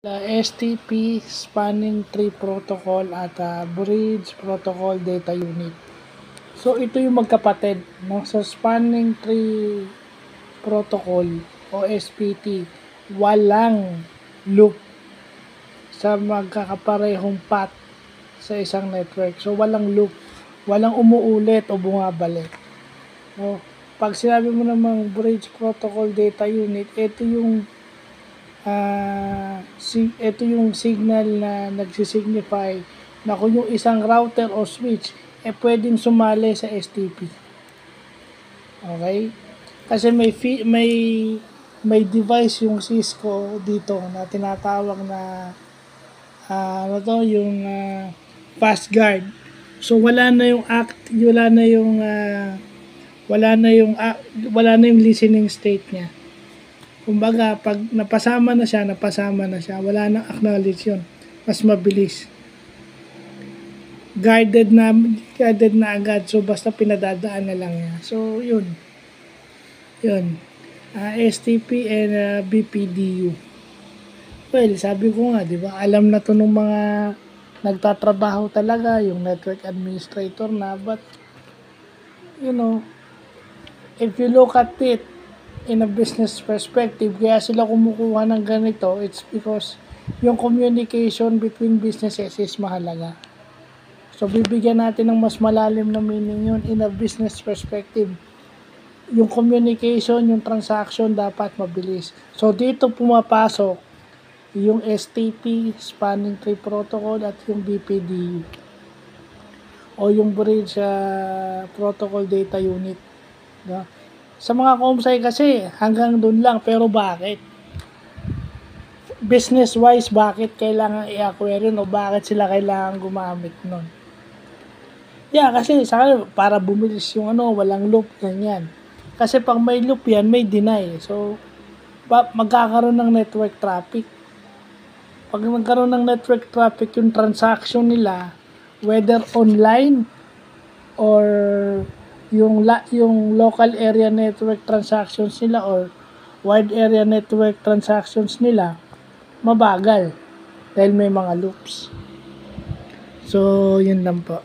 STP Spanning Tree Protocol at Bridge Protocol Data Unit. So ito yung magkapatid, no? Sa Spanning Tree Protocol o SPT, walang loop sa magkakaparehong path sa isang network. So walang loop, walang umuulit o bumabalik. No? Pag sinabi mo namang Bridge Protocol Data Unit, ito yung ito yung signal na nagsisignify na kung yung isang router o switch pwedeng sumali sa STP. Okay? Kasi may device yung Cisco dito na tinatawag na yung FastGuard. So wala na yung listening state niya. Kumbaga, pag napasama na siya. Wala nang acknowledge yun. Mas mabilis. Guarded na agad. So, basta pinadadaan na lang niya. So, yun. STP and BPDU. Well, sabi ko nga, di ba, alam na to ng mga nagtatrabaho talaga, yung network administrator na, but, if you look at it, in a business perspective, kaya sila kumukuha ng ganito, it's because yung communication between businesses is mahalaga. So, bibigyan natin ng mas malalim na meaning yun in a business perspective. Yung communication, yung transaction dapat mabilis. So, dito pumapasok yung STP, Spanning Tree Protocol, at yung BPDU o yung Bridge Protocol Data Unit. No? Sa mga ComSci kasi, hanggang doon lang. Pero bakit? Business-wise, bakit kailangan i-acquire yun o bakit sila kailangan gumamit nun? Yeah, kasi sa akin, para bumilis yung walang loop, ganyan. Kasi pag may loop yan, may deny. So, magkakaroon ng network traffic. Pag magkaroon ng network traffic, yung transaction nila, whether online or yung local area network transactions nila or wide area network transactions nila, mabagal dahil may mga loops. So, yun lang po.